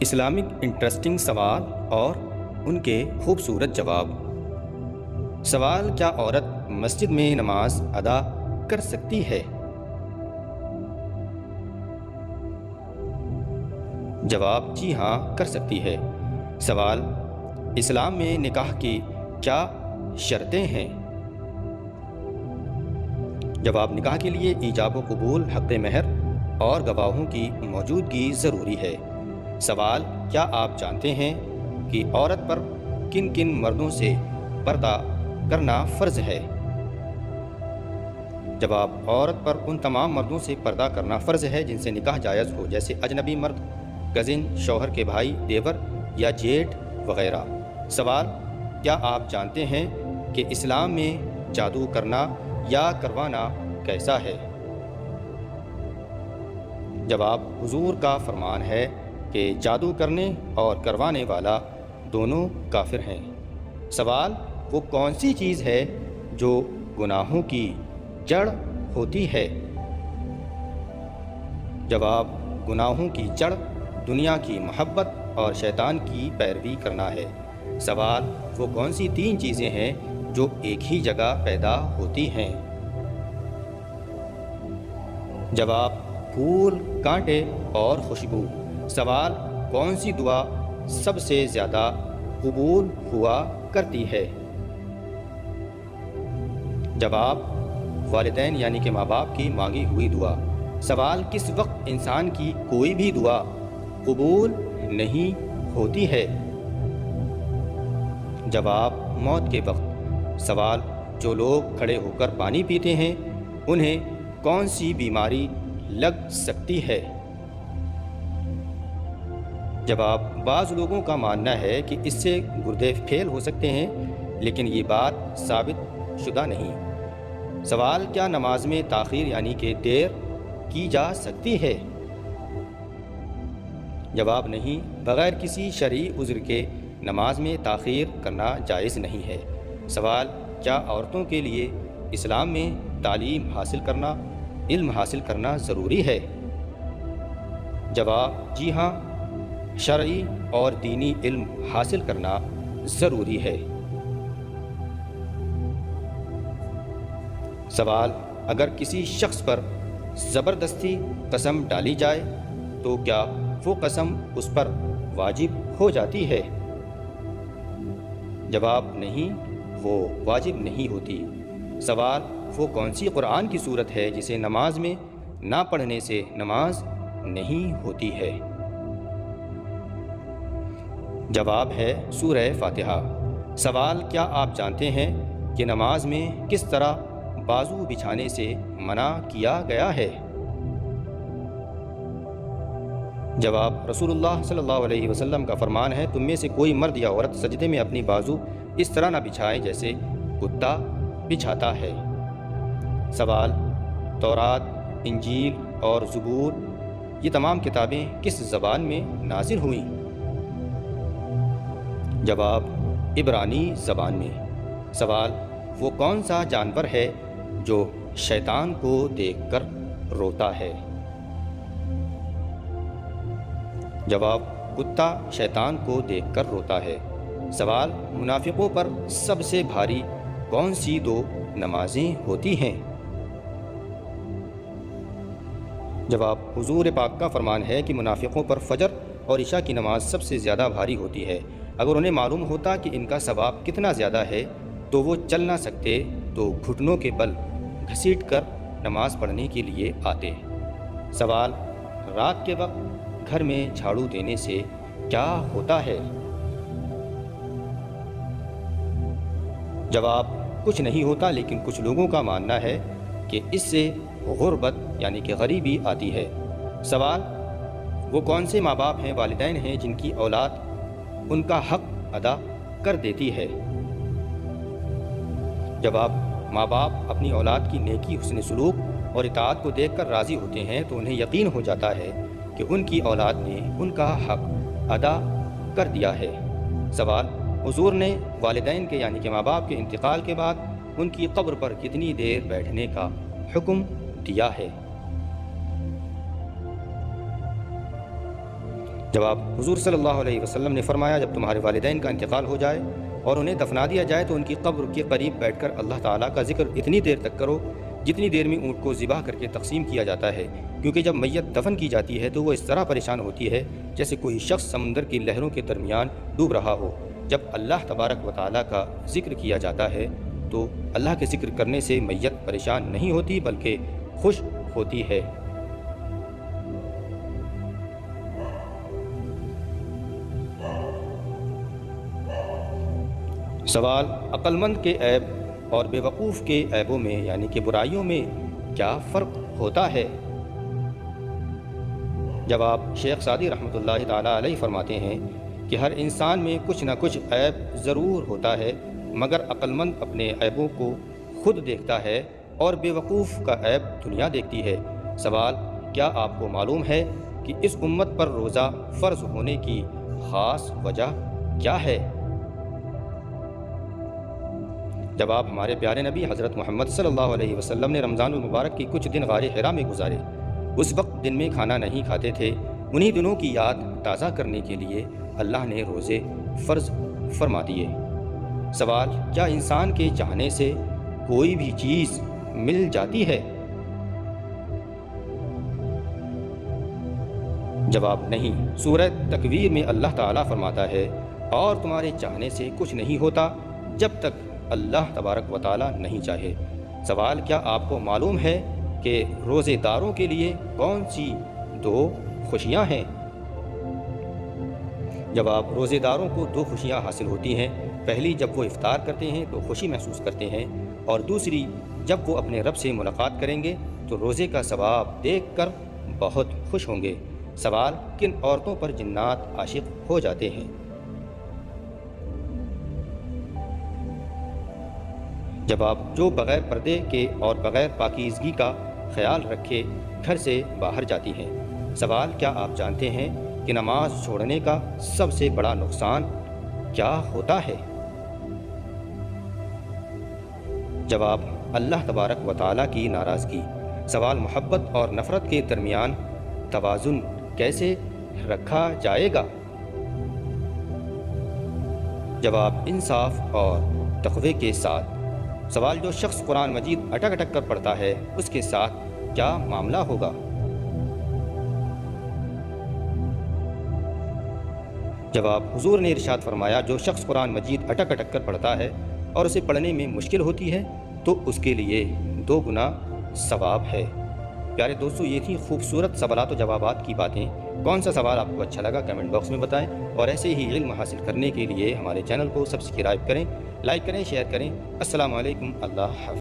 Islamic interesting سوال اور ان کے خوبصورت جواب۔ سوال: کیا عورت مسجد میں نماز ادا کر سکتی ہے؟ جواب: جی ہاں، کر سکتی ہے۔ سوال: اسلام میں نکاح کی کیا شرطیں ہیں؟ جواب: نکاح کے لیے ایجاب و قبول، حق مہر اور گواہوں کی موجودگی ضروری ہے۔ سوال: کیا آپ جانتے ہیں کہ عورت پر کن کن مردوں سے پردہ کرنا فرض ہے؟ جواب: عورت پر ان تمام مردوں سے پردہ کرنا فرض ہے جن سے نکاح جائز ہو، جیسے اجنبی مرد، کزن، شوہر کے بھائی، دیور یا جیٹھ وغیرہ۔ سوال: کیا آپ جانتے ہیں کہ اسلام میں جادو کرنا یا کروانا کیسا ہے؟ جواب: حضور کا فرمان ہے کہ جادو کرنے اور کروانے والا دونوں کافر ہیں۔ سوال: وہ کون سی چیز ہے جو گناہوں کی جڑ ہوتی ہے؟ جواب: گناہوں کی جڑ دنیا کی محبت اور شیطان کی پیروی کرنا ہے۔ سوال: وہ کون سی تین چیزیں ہیں جو ایک ہی جگہ پیدا ہوتی ہیں؟ جواب: پھول، کانٹے اور خوشبو۔ سوال: کون سی دعا سب سے زیادہ قبول ہوا کرتی ہے؟ جواب: والدین یعنی کہ ماں باپ کی مانگی ہوئی دعا۔ سوال: کس وقت انسان کی کوئی بھی دعا قبول نہیں ہوتی ہے؟ جواب: موت کے وقت۔ سوال: جو لوگ کھڑے ہو کر پانی پیتے ہیں انہیں کون سی بیماری لگ سکتی ہے؟ جواب: بعض لوگوں کا ماننا ہے کہ اس سے گردے پھیل ہو سکتے ہیں، لیکن یہ بات ثابت شدہ نہیں۔ سوال: کیا نماز میں تاخیر یعنی کہ دیر کی جا سکتی ہے؟ جواب: نہیں، بغیر کسی شرعی عذر کے نماز میں تاخیر کرنا جائز نہیں ہے۔ سوال: کیا عورتوں کے لیے اسلام میں تعلیم حاصل کرنا، علم حاصل کرنا ضروری ہے؟ جواب: جی ہاں، شرعی اور دینی علم حاصل کرنا ضروری ہے۔ سوال: اگر کسی شخص پر زبردستی قسم ڈالی جائے تو کیا وہ قسم اس پر واجب ہو جاتی ہے؟ جواب: نہیں، وہ واجب نہیں ہوتی۔ سوال: وہ کون سی قرآن کی سورت ہے جسے نماز میں نہ پڑھنے سے نماز نہیں ہوتی ہے؟ جواب ہے سورہ فاتحہ۔ سوال: کیا آپ جانتے ہیں کہ نماز میں کس طرح بازو بچھانے سے منع کیا گیا ہے؟ جواب: رسول اللہ صلی اللہ علیہ وسلم کا فرمان ہے، تم میں سے کوئی مرد یا عورت سجدے میں اپنی بازو اس طرح نہ بچھائے جیسے کتا بچھاتا ہے۔ سوال: تورات، انجیل اور زبور یہ تمام کتابیں کس زبان میں نازل ہوئیں؟ جواب: عبرانی زبان میں۔ سوال: وہ کون سا جانور ہے جو شیطان کو دیکھ کر روتا ہے؟ جواب: کتا شیطان کو دیکھ کر روتا ہے۔ سوال: منافقوں پر سب سے بھاری کون سی دو نمازیں ہوتی ہیں؟ جواب: حضور پاک کا فرمان ہے کہ منافقوں پر فجر اور عشاء کی نماز سب سے زیادہ بھاری ہوتی ہے۔ اگر انہیں معلوم ہوتا کہ ان کا ثواب کتنا زیادہ ہے تو وہ چل نہ سکتے تو گھٹنوں کے بل گھسیٹ کر نماز پڑھنے کے لیے آتے۔ سوال: رات کے وقت گھر میں جھاڑو دینے سے کیا ہوتا ہے؟ جواب: کچھ نہیں ہوتا، لیکن کچھ لوگوں کا ماننا ہے کہ اس سے غربت یعنی کہ غریبی آتی ہے۔ سوال: وہ کون سے ماں باپ ہیں، والدین ہیں جن کی اولاد ان کا حق ادا کر دیتی ہے؟ جواب: ماں باپ اپنی اولاد کی نیکی، حسن سلوک اور اطاعت کو دیکھ کر راضی ہوتے ہیں تو انہیں یقین ہو جاتا ہے کہ ان کی اولاد نے ان کا حق ادا کر دیا ہے۔ سوال: حضور نے والدین کے یعنی کہ ماں باپ کے انتقال کے بعد ان کی قبر پر کتنی دیر بیٹھنے کا حکم دیا ہے؟ جواب: حضور صلی اللہ علیہ وسلم نے فرمایا، جب تمہارے والدین کا انتقال ہو جائے اور انہیں دفنا دیا جائے تو ان کی قبر کے قریب بیٹھ کر اللہ تعالیٰ کا ذکر اتنی دیر تک کرو جتنی دیر میں اونٹ کو ذبح کر کے تقسیم کیا جاتا ہے، کیونکہ جب میت دفن کی جاتی ہے تو وہ اس طرح پریشان ہوتی ہے جیسے کوئی شخص سمندر کی لہروں کے درمیان ڈوب رہا ہو۔ جب اللہ تبارک و تعالیٰ کا ذکر کیا جاتا ہے تو اللہ کے ذکر کرنے سے میت پریشان نہیں ہوتی بلکہ خوش ہوتی ہے۔ سوال: عقل مند کے عیب اور بے وقوف کے عیبوں میں یعنی کہ برائیوں میں کیا فرق ہوتا ہے؟ جواب: شیخ سعدی رحمۃ اللہ تعالیٰ علیہ فرماتے ہیں کہ ہر انسان میں کچھ نہ کچھ عیب ضرور ہوتا ہے، مگر عقل مند اپنے عیبوں کو خود دیکھتا ہے اور بے وقوف کا عیب دنیا دیکھتی ہے۔ سوال: کیا آپ کو معلوم ہے کہ اس امت پر روزہ فرض ہونے کی خاص وجہ کیا ہے؟ جواب: ہمارے پیارے نبی حضرت محمد صلی اللہ علیہ وسلم نے رمضان المبارک کی کچھ دن غار حرا میں گزارے۔ اس وقت دن میں کھانا نہیں کھاتے تھے۔ انہی دنوں کی یاد تازہ کرنے کے لیے اللہ نے روزے فرض فرما دیے۔ سوال: کیا انسان کے چاہنے سے کوئی بھی چیز مل جاتی ہے؟ جواب: نہیں۔ سورہ تکویر میں اللہ تعالیٰ فرماتا ہے، اور تمہارے چاہنے سے کچھ نہیں ہوتا جب تک اللہ تبارک و تعالیٰ نہیں چاہے۔ سوال: کیا آپ کو معلوم ہے کہ روزے داروں کے لیے کون سی دو خوشیاں ہیں؟ جواب: روزے داروں کو دو خوشیاں حاصل ہوتی ہیں۔ پہلی، جب وہ افطار کرتے ہیں تو خوشی محسوس کرتے ہیں، اور دوسری، جب وہ اپنے رب سے ملاقات کریں گے تو روزے کا ثواب دیکھ کر بہت خوش ہوں گے۔ سوال: کن عورتوں پر جنات عاشق ہو جاتے ہیں؟ جواب: جو بغیر پردے کے اور بغیر پاکیزگی کا خیال رکھے گھر سے باہر جاتی ہیں۔ سوال: کیا آپ جانتے ہیں کہ نماز چھوڑنے کا سب سے بڑا نقصان کیا ہوتا ہے؟ جواب: اللہ تبارک و تعالیٰ کی ناراضگی۔ سوال: محبت اور نفرت کے درمیان توازن کیسے رکھا جائے گا؟ جواب: انصاف اور تقوی کے ساتھ۔ سوال: جو شخص قرآن مجید اٹک اٹک کر پڑھتا ہے اس کے ساتھ کیا معاملہ ہوگا؟ جواب: حضور نے ارشاد فرمایا، جو شخص قرآن مجید اٹک اٹک کر پڑھتا ہے اور اسے پڑھنے میں مشکل ہوتی ہے تو اس کے لیے 2 گنا ثواب ہے۔ پیارے دوستو، یہ تھی خوبصورت سوالات و جوابات کی باتیں۔ کون سا سوال آپ کو اچھا لگا کمنٹ باکس میں بتائیں، اور ایسے ہی علم حاصل کرنے کے لیے ہمارے چینل کو سبسکرائب کریں، لائک کریں، شیئر کریں۔ السلام علیکم، اللہ حافظ۔